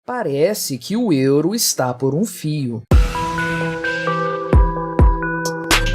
Parece que o euro está por um fio.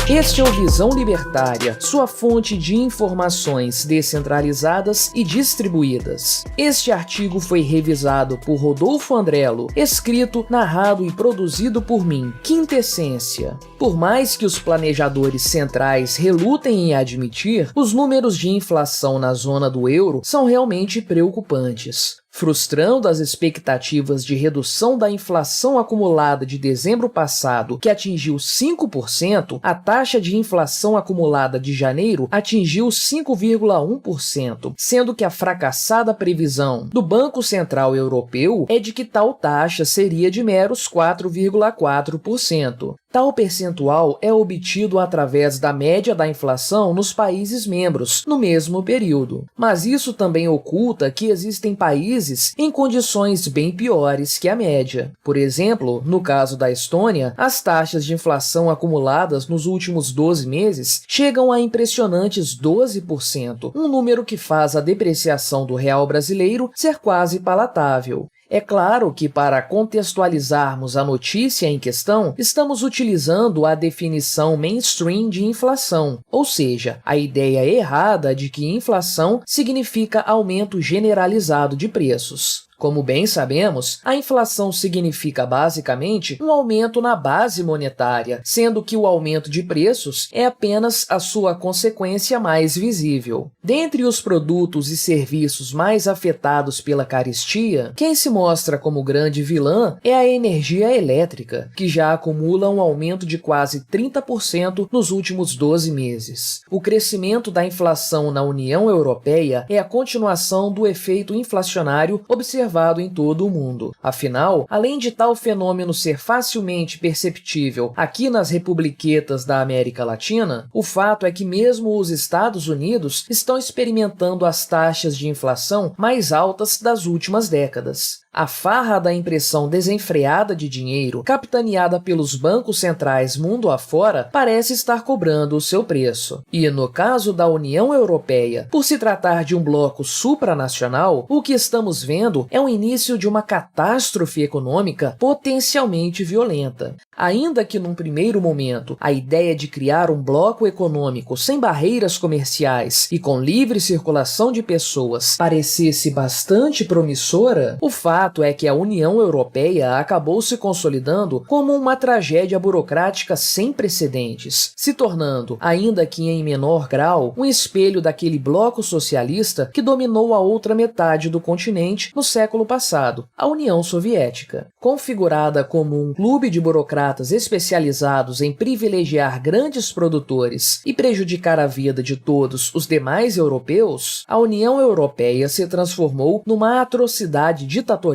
Este é o Visão Libertária, sua fonte de informações descentralizadas e distribuídas. Este artigo foi revisado por Rodolfo Andrello, escrito, narrado e produzido por mim, Quintessência. Por mais que os planejadores centrais relutem em admitir, os números de inflação na zona do euro são realmente preocupantes. Frustrando as expectativas de redução da inflação acumulada de dezembro passado, que atingiu 5%, a taxa de inflação acumulada de janeiro atingiu 5,1%, sendo que a fracassada previsão do Banco Central Europeu é de que tal taxa seria de meros 4,4%. Tal percentual é obtido através da média da inflação nos países membros, no mesmo período. Mas isso também oculta que existem países em condições bem piores que a média. Por exemplo, no caso da Estônia, as taxas de inflação acumuladas nos últimos 12 meses chegam a impressionantes 12%, um número que faz a depreciação do real brasileiro ser quase palatável. É claro que, para contextualizarmos a notícia em questão, estamos utilizando a definição mainstream de inflação, ou seja, a ideia errada de que inflação significa aumento generalizado de preços. Como bem sabemos, a inflação significa basicamente um aumento na base monetária, sendo que o aumento de preços é apenas a sua consequência mais visível. Dentre os produtos e serviços mais afetados pela carestia, quem se mostra como grande vilã é a energia elétrica, que já acumula um aumento de quase 30% nos últimos 12 meses. O crescimento da inflação na União Europeia é a continuação do efeito inflacionário observado em todo o mundo. Afinal, além de tal fenômeno ser facilmente perceptível aqui nas republiquetas da América Latina, o fato é que mesmo os Estados Unidos estão experimentando as taxas de inflação mais altas das últimas décadas. A farra da impressão desenfreada de dinheiro, capitaneada pelos bancos centrais mundo afora, parece estar cobrando o seu preço. E, no caso da União Europeia, por se tratar de um bloco supranacional, o que estamos vendo é o início de uma catástrofe econômica potencialmente violenta. Ainda que, num primeiro momento, a ideia de criar um bloco econômico sem barreiras comerciais e com livre circulação de pessoas parecesse bastante promissora, o fato é que a União Europeia acabou se consolidando como uma tragédia burocrática sem precedentes, se tornando, ainda que em menor grau, um espelho daquele bloco socialista que dominou a outra metade do continente no século passado, a União Soviética. Configurada como um clube de burocratas especializados em privilegiar grandes produtores e prejudicar a vida de todos os demais europeus, a União Europeia se transformou numa atrocidade ditatorial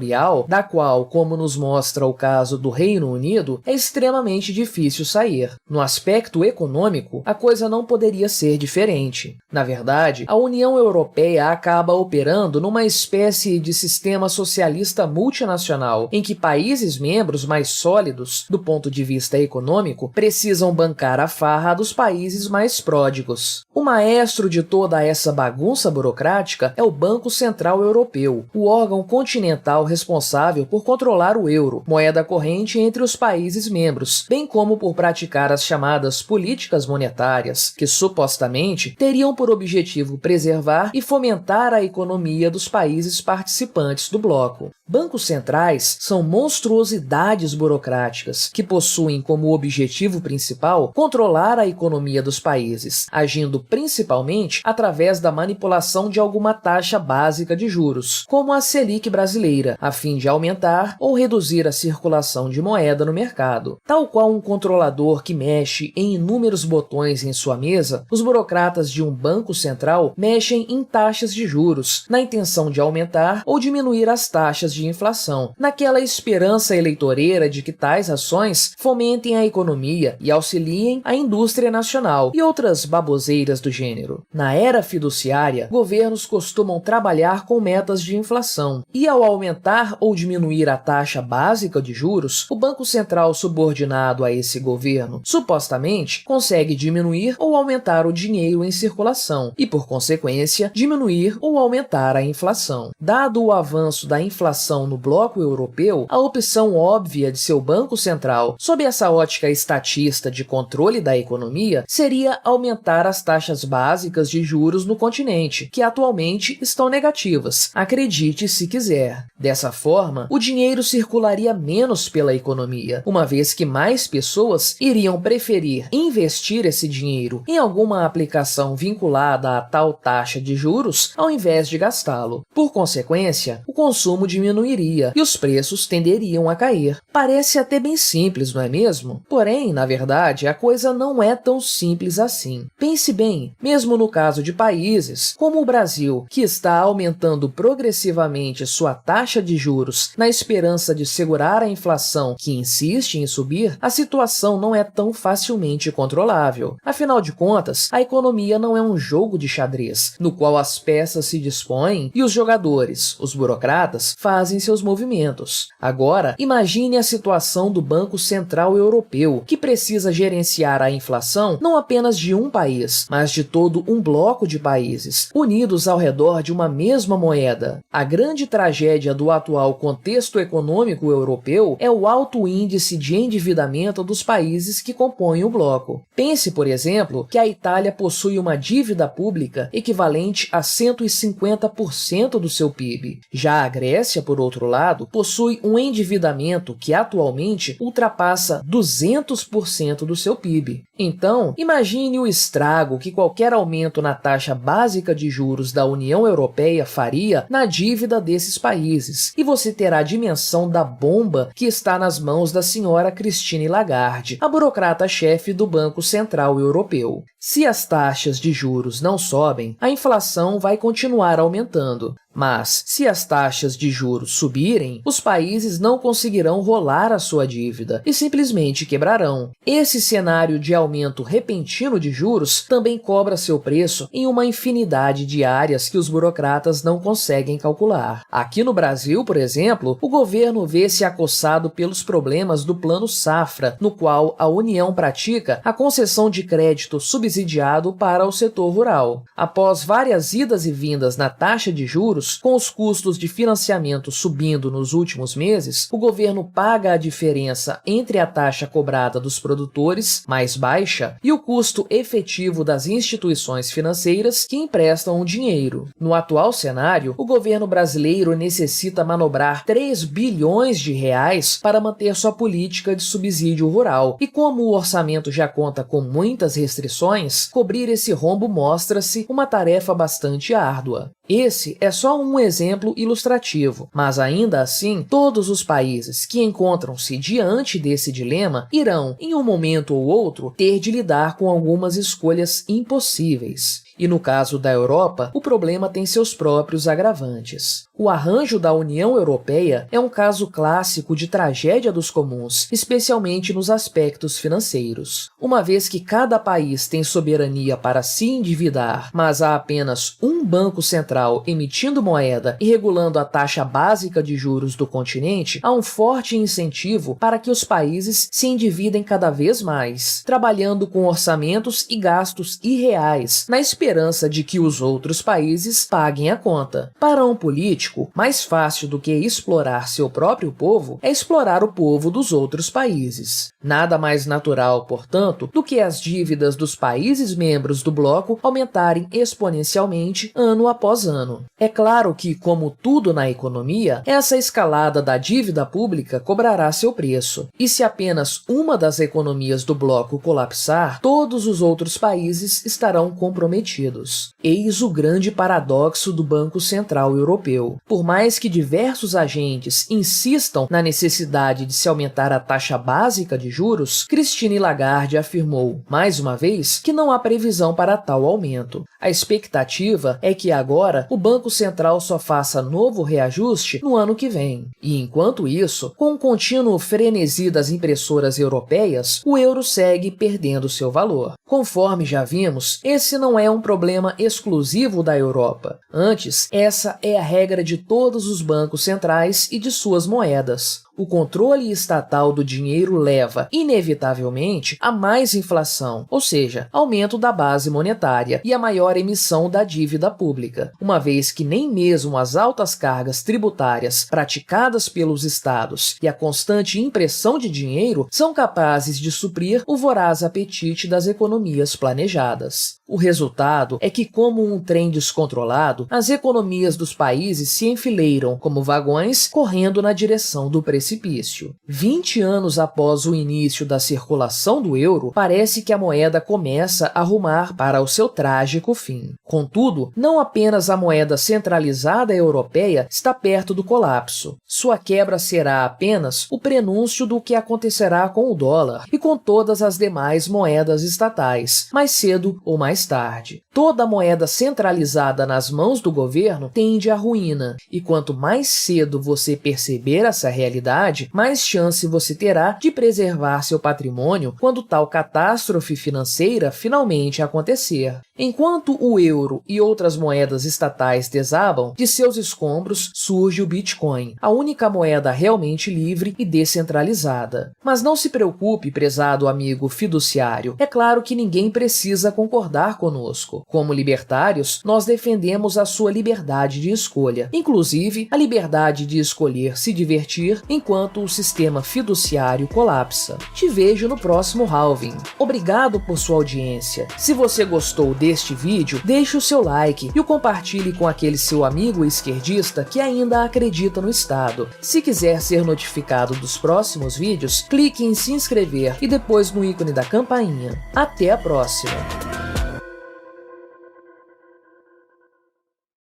da qual, como nos mostra o caso do Reino Unido, é extremamente difícil sair. No aspecto econômico, a coisa não poderia ser diferente. Na verdade, a União Europeia acaba operando numa espécie de sistema socialista multinacional, em que países membros mais sólidos, do ponto de vista econômico, precisam bancar a farra dos países mais pródigos. O maestro de toda essa bagunça burocrática é o Banco Central Europeu, o órgão continental responsável por controlar o euro, moeda corrente entre os países membros, bem como por praticar as chamadas políticas monetárias, que supostamente teriam por objetivo preservar e fomentar a economia dos países participantes do bloco. Bancos centrais são monstruosidades burocráticas que possuem como objetivo principal controlar a economia dos países, agindo principalmente através da manipulação de alguma taxa básica de juros, como a Selic brasileira, a fim de aumentar ou reduzir a circulação de moeda no mercado. Tal qual um controlador que mexe em inúmeros botões em sua mesa, os burocratas de um banco central mexem em taxas de juros, na intenção de aumentar ou diminuir as taxas de inflação, naquela esperança eleitoreira de que tais ações fomentem a economia e auxiliem a indústria nacional e outras baboseiras do gênero. Na era fiduciária, governos costumam trabalhar com metas de inflação, e ao aumentar ou diminuir a taxa básica de juros, o Banco Central subordinado a esse governo, supostamente, consegue diminuir ou aumentar o dinheiro em circulação e, por consequência, diminuir ou aumentar a inflação. Dado o avanço da inflação inflação no bloco europeu, a opção óbvia de seu Banco Central, sob essa ótica estatista de controle da economia, seria aumentar as taxas básicas de juros no continente, que atualmente estão negativas, acredite se quiser. Dessa forma, o dinheiro circularia menos pela economia, uma vez que mais pessoas iriam preferir investir esse dinheiro em alguma aplicação vinculada a tal taxa de juros ao invés de gastá-lo. Por consequência, o consumo diminuiria e os preços tenderiam a cair. Parece até bem simples, não é mesmo? Porém, na verdade, a coisa não é tão simples assim. Pense bem, mesmo no caso de países como o Brasil, que está aumentando progressivamente sua taxa de juros na esperança de segurar a inflação que insiste em subir, a situação não é tão facilmente controlável. Afinal de contas, a economia não é um jogo de xadrez, no qual as peças se dispõem e os jogadores, os burocratas, fazem seus movimentos. Agora, imagine a situação do Banco Central Europeu, que precisa gerenciar a inflação não apenas de um país, mas de todo um bloco de países, unidos ao redor de uma mesma moeda. A grande tragédia do atual contexto econômico europeu é o alto índice de endividamento dos países que compõem o bloco. Pense, por exemplo, que a Itália possui uma dívida pública equivalente a 150% do seu PIB. Já a Grécia, por outro lado, possui um endividamento que atualmente ultrapassa 200% do seu PIB. Então, imagine o estrago que qualquer aumento na taxa básica de juros da União Europeia faria na dívida desses países, e você terá a dimensão da bomba que está nas mãos da senhora Christine Lagarde, a burocrata-chefe do Banco Central Europeu. Se as taxas de juros não sobem, a inflação vai continuar aumentando. Mas, se as taxas de juros subirem, os países não conseguirão rolar a sua dívida e simplesmente quebrarão. Esse cenário de aumento repentino de juros também cobra seu preço em uma infinidade de áreas que os burocratas não conseguem calcular. Aqui no Brasil, por exemplo, o governo vê-se acossado pelos problemas do Plano Safra, no qual a União pratica a concessão de crédito subsidiado para o setor rural. Após várias idas e vindas na taxa de juros, com os custos de financiamento subindo nos últimos meses, o governo paga a diferença entre a taxa cobrada dos produtores, mais baixa, e o custo efetivo das instituições financeiras que emprestam o dinheiro. No atual cenário, o governo brasileiro necessita manobrar 3 bilhões de reais para manter sua política de subsídio rural, e como o orçamento já conta com muitas restrições, cobrir esse rombo mostra-se uma tarefa bastante árdua. Esse é só um exemplo ilustrativo, mas ainda assim, todos os países que encontram-se diante desse dilema irão, em um momento ou outro, ter de lidar com algumas escolhas impossíveis. E no caso da Europa, o problema tem seus próprios agravantes. O arranjo da União Europeia é um caso clássico de tragédia dos comuns, especialmente nos aspectos financeiros. Uma vez que cada país tem soberania para se endividar, mas há apenas um banco central emitindo moeda e regulando a taxa básica de juros do continente, há um forte incentivo para que os países se endividem cada vez mais, trabalhando com orçamentos e gastos irreais, na esperança de que os outros países paguem a conta. Para um político, mais fácil do que explorar seu próprio povo é explorar o povo dos outros países. Nada mais natural, portanto, do que as dívidas dos países membros do bloco aumentarem exponencialmente ano após ano. É claro que, como tudo na economia, essa escalada da dívida pública cobrará seu preço. E se apenas uma das economias do bloco colapsar, todos os outros países estarão comprometidos. Eis o grande paradoxo do Banco Central Europeu. Por mais que diversos agentes insistam na necessidade de se aumentar a taxa básica de juros, Christine Lagarde afirmou, mais uma vez, que não há previsão para tal aumento. A expectativa é que agora o Banco Central só faça novo reajuste no ano que vem. E enquanto isso, com o contínuo frenesi das impressoras europeias, o euro segue perdendo seu valor. Conforme já vimos, esse não é um problema exclusivo da Europa. Antes, essa é a regra de todos os bancos centrais e de suas moedas. O controle estatal do dinheiro leva, inevitavelmente, a mais inflação, ou seja, aumento da base monetária e a maior emissão da dívida pública, uma vez que nem mesmo as altas cargas tributárias praticadas pelos estados e a constante impressão de dinheiro são capazes de suprir o voraz apetite das economias planejadas. O resultado é que, como um trem descontrolado, as economias dos países se enfileiram como vagões correndo na direção do precipício. 20 anos após o início da circulação do euro, parece que a moeda começa a rumar para o seu trágico fim. Contudo, não apenas a moeda centralizada europeia está perto do colapso. Sua quebra será apenas o prenúncio do que acontecerá com o dólar e com todas as demais moedas estatais, mais cedo ou mais tarde. Toda moeda centralizada nas mãos do governo tende à ruína, e quanto mais cedo você perceber essa realidade, mais chance você terá de preservar seu patrimônio quando tal catástrofe financeira finalmente acontecer. Enquanto o euro e outras moedas estatais desabam, de seus escombros surge o Bitcoin, a única moeda realmente livre e descentralizada. Mas não se preocupe, prezado amigo fiduciário, é claro que ninguém precisa concordar conosco. Como libertários, nós defendemos a sua liberdade de escolha, inclusive a liberdade de escolher se divertir enquanto o sistema fiduciário colapsa. Te vejo no próximo halving. Obrigado por sua audiência. Se você gostou deste vídeo, deixe o seu like e o compartilhe com aquele seu amigo esquerdista que ainda acredita no Estado. Se quiser ser notificado dos próximos vídeos, clique em se inscrever e depois no ícone da campainha. Até a próxima!